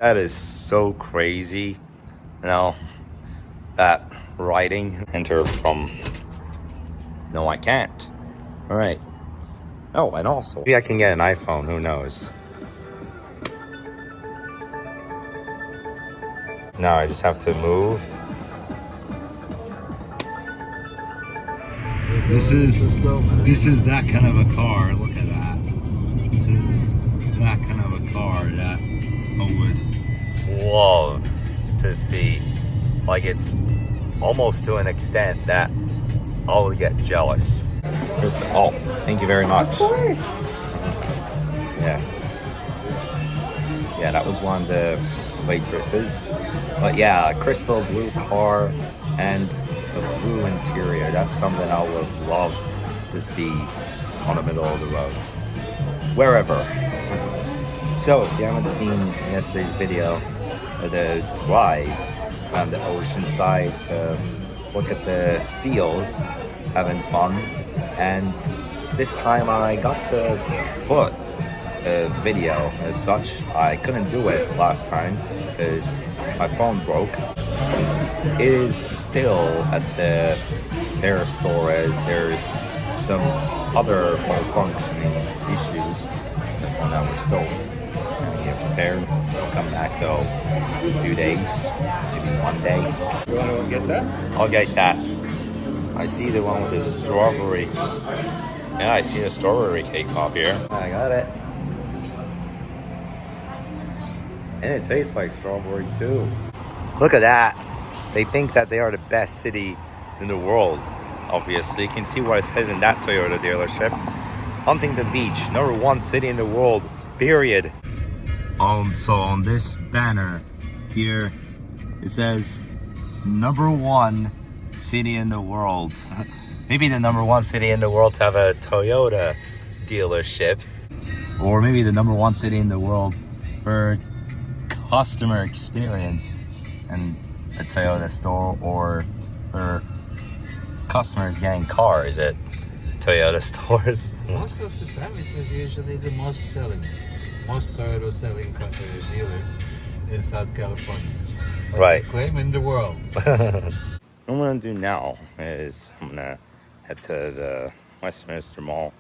That is so crazy. Now, that writing, enter from, no, I can't. All right. Oh, and also, maybe I can get an iPhone, who knows? Now I just have to move. This is that kind of a car. Look at that. This is that kind of a car that I would love to see. Like, it's almost to an extent that I would get jealous. Oh, thank you very much. Of course. Yes. Yeah, that was one of the waitresses. But yeah, crystal blue car and the blue interior. That's something I would love to see on the middle of the road. Wherever. So, if you haven't seen yesterday's video of the drive on the ocean side to look at the seals having fun, and this time I got to put a video as such. I couldn't do it last time because my phone broke. It is still at the repair store as there's some other malfunctioning issues that were stolen. And get prepared. I'll come back though in a few days, maybe one day. You want to get that? I'll get that. I see the one with the strawberry. Yeah, I see the strawberry cake pop here. I got it. And it tastes like strawberry too. Look at that. They think that they are the best city in the world. Obviously, you can see what it says in that Toyota dealership. Huntington Beach, #1 city in the world, period. So on this banner here, it says #1 city in the world. Maybe the #1 city in the world to have a Toyota dealership. Or maybe the #1 city in the world for customer experience and a Toyota store, or for customers getting cars at Toyota stores. Most of the time it was usually the most Toyota selling dealer in South California. Right. Claim in the world. What I'm gonna do now is I'm gonna head to the Westminster Mall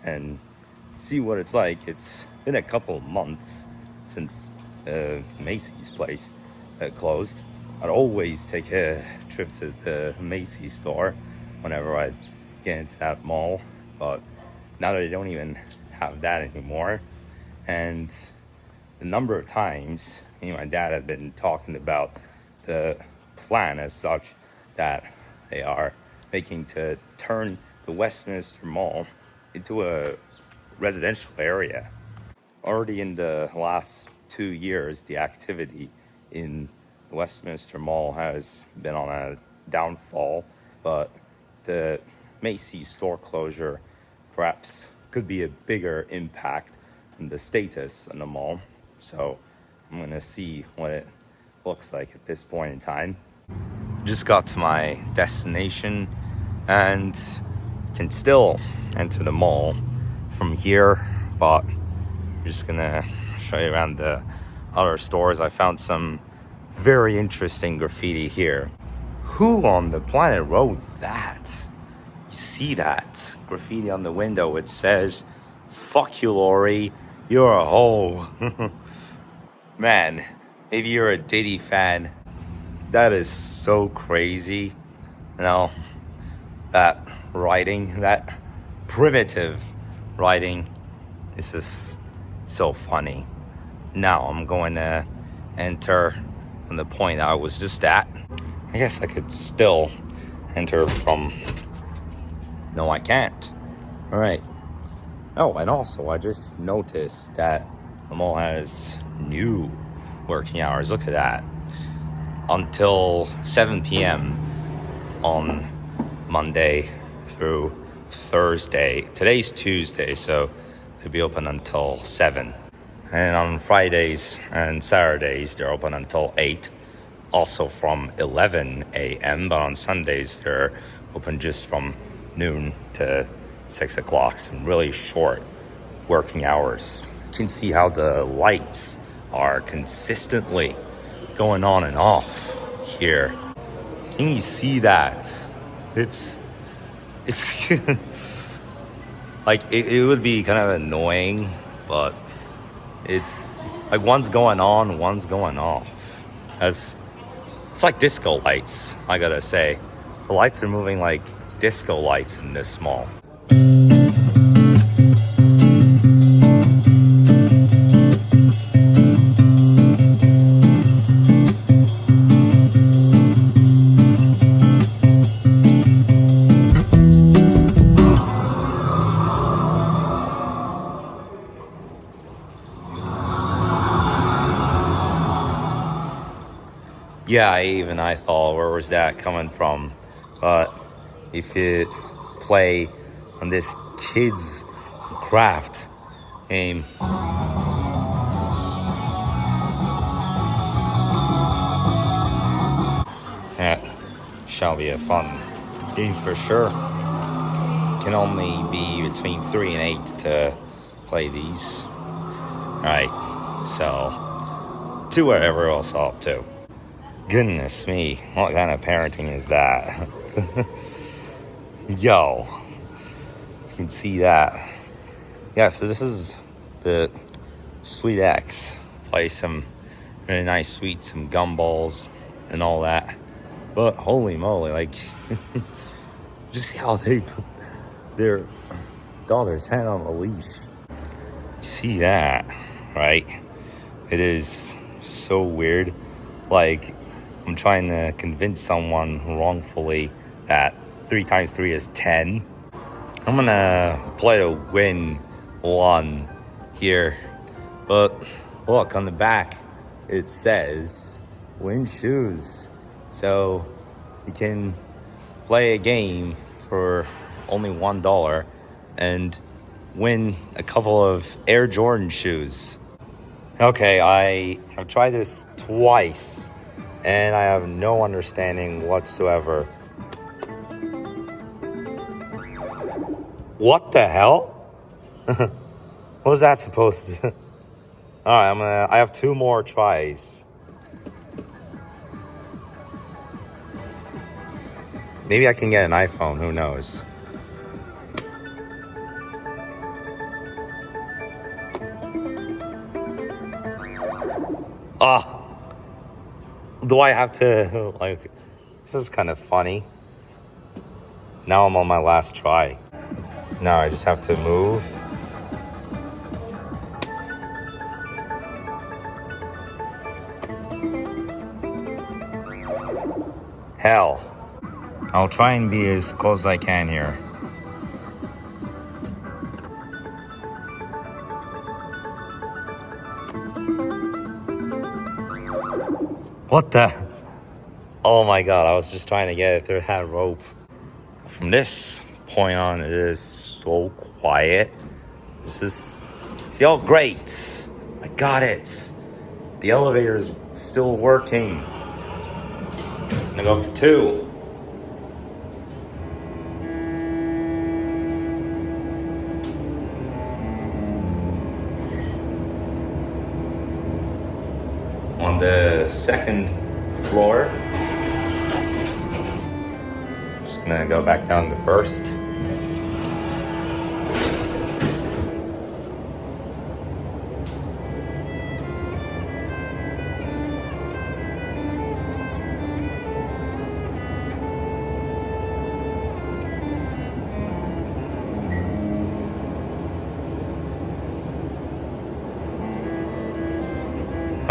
and see what it's like. It's been a couple of months since Macy's place closed. I'd always take a trip to the Macy store whenever I get into that mall, but now that I don't even have that anymore, and the number of times me and my dad have been talking about the plan as such that they are making to turn the Westminster Mall into a residential area. Already in the last 2 years, the activity in the Westminster Mall has been on a downfall, but the Macy's store closure perhaps could be a bigger impact on the status in the mall. So I'm gonna see what it looks like at this point in time. Just got to my destination and can still enter the mall from here, but I'm just gonna show you around the other stores. I found some very interesting graffiti here. Who on the planet wrote that? You see that graffiti on the window? It says, "Fuck you, Lori, you're a hoe." Man, maybe you're a Diddy fan. That is so crazy. Now, that writing, that primitive writing, is just so funny. Now I'm going to enter on the point I was just at. I guess I could still enter from, no, I can't. All right. Oh, and also I just noticed that the mall has new working hours. Look at that. Until 7 p.m. on Monday through Thursday. Today's Tuesday, so they'll be open until 7. And on Fridays and Saturdays, they're open until 8. Also from 11 a.m., but on Sundays, they're open just from noon to 6 o'clock. Some really short working hours. You can see how the lights are consistently going on and off here. Can you see that? It's like it would be kind of annoying, but it's like one's going on, one's going off. It's like disco lights, I gotta say. The lights are moving like disco lights in this mall. Yeah, I thought, where was that coming from? But if you play on this kids craft game, that shall be a fun game for sure. Can only be between 3 and 8 to play these. Alright, so 2 whatever else up to. Goodness me, what kind of parenting is that? Yo, you can see that. Yeah, so this is the Sweet X. Play some really nice sweets, some gumballs and all that. But holy moly, like, just see how they put their daughter's hand on a leash. You see that, right? It is so weird. Like, I'm trying to convince someone wrongfully that 3 times 3 is 10. I'm gonna play to win 1 here. But look, on the back, it says win shoes. So you can play a game for only $1 and win a couple of Air Jordan shoes. Okay, I have tried this twice and I have no understanding whatsoever. What the hell? What was that supposed to? Alright, I have 2 more tries. Maybe I can get an iPhone, who knows? Do I have to, like, this is kind of funny. Now I'm on my last try. Now I just have to move. Hell. I'll try and be as close as I can here. What the? Oh my god, I was just trying to get it through that rope. From this point on, it is so quiet. This is, see, oh great. I got it. The elevator is still working. I'm gonna go up to 2. On the 2nd floor. Just gonna go back down to 1st.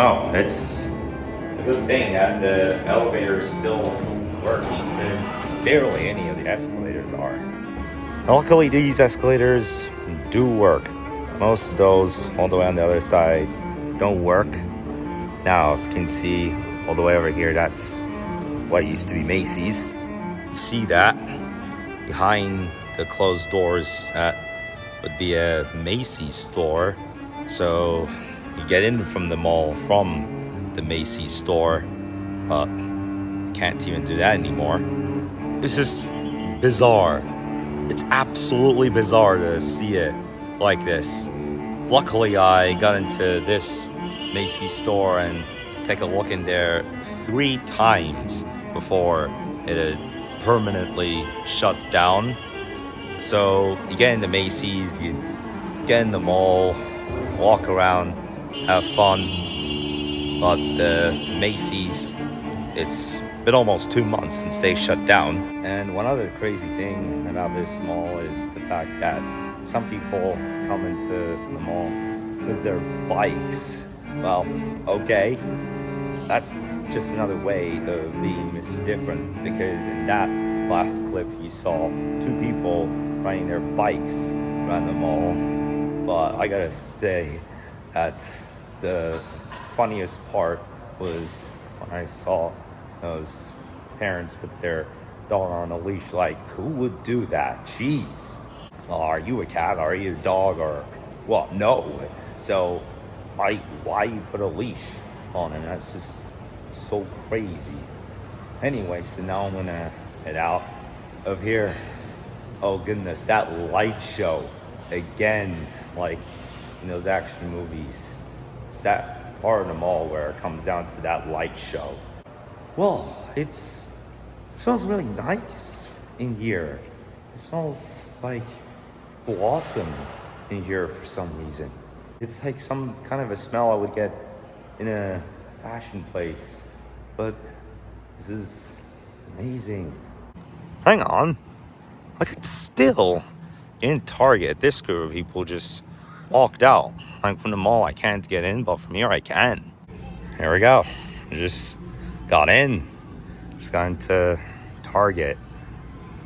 Oh, it's a good thing that the elevator is still working because barely any of the escalators are. Luckily, these escalators do work. Most of those all the way on the other side don't work. Now, if you can see all the way over here, that's what used to be Macy's. You see that? Behind the closed doors, that would be a Macy's store. So you get in from the mall from the Macy's store, but can't even do that anymore. This is bizarre. It's absolutely bizarre to see it like this. Luckily, I got into this Macy store and take a look in there 3 times before it had permanently shut down. So you get into Macy's, you get in the mall, walk around, have fun. But the Macy's, it's been almost 2 months since they shut down. And one other crazy thing about this mall is the fact that some people come into the mall with their bikes. Well, okay, that's just another way of being Mr. Different, because in that last clip you saw 2 people riding their bikes around the mall. But I gotta say that the funniest part was when I saw those parents put their dog on a leash. Like, who would do that? Jeez. Well, are you a cat? Are you a dog? Or, well, no. So why you put a leash on him? That's just so crazy. Anyway, so now I'm gonna head out of here. Oh goodness, that light show again, like in those action movies. It's that part of the mall where it comes down to that light show. Well, it smells really nice in here. It smells like blossom in here for some reason. It's like some kind of a smell I would get in a fashion place. But this is amazing. Hang on. I could still in Target. This group of people just walked out. Like from the mall I can't get in, but from here I can. Here we go. I just got in. Just got into Target.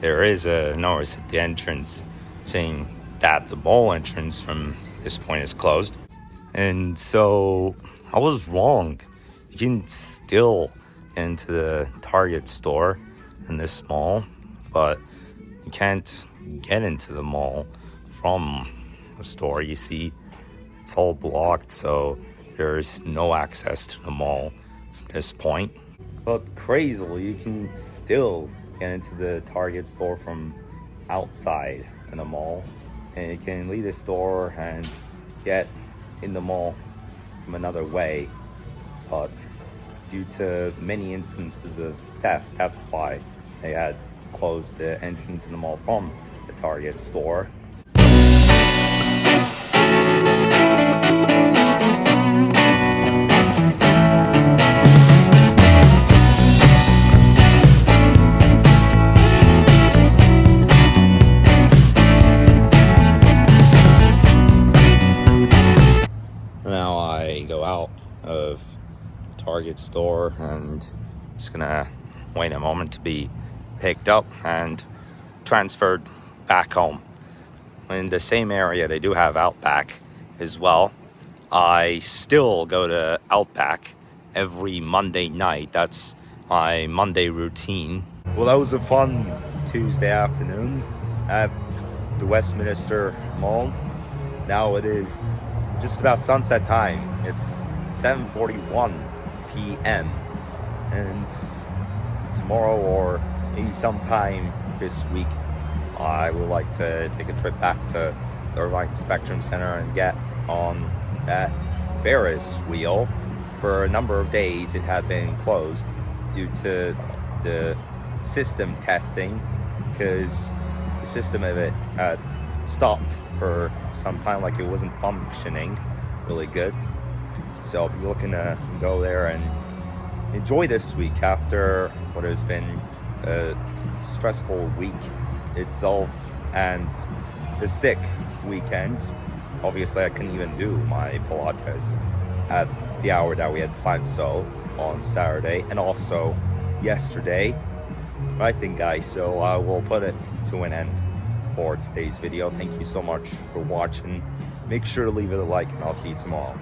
There is a notice at the entrance saying that the mall entrance from this point is closed. And so I was wrong. You can still get into the Target store in this mall, but you can't get into the mall from the store. You see, it's all blocked, so there's no access to the mall from this point. But crazily, you can still get into the Target store from outside in the mall, and you can leave the store and get in the mall from another way. But due to many instances of theft, that's why they had closed the entrance in the mall from the Target store. Now I go out of the Target store and just gonna wait a moment to be picked up and transferred back home. In the same area, they do have Outback as well. I still go to Outback every Monday night. That's my Monday routine. Well, that was a fun Tuesday afternoon at the Westminster Mall. Now it is just about sunset time. It's 7:41 p.m. and tomorrow or maybe sometime this week I would like to take a trip back to the Irvine Spectrum Center and get on that Ferris wheel. For a number of days it had been closed due to the system testing, because the system of it had stopped for some time, like it wasn't functioning really good. So I'll be looking to go there and enjoy this week after what has been a stressful week itself and the sick weekend. Obviously I couldn't even do my Pilates at the hour that we had planned so on Saturday and also yesterday. Right then guys, so I will put it to an end for today's video. Thank you so much for watching. Make sure to leave it a like and I'll see you tomorrow.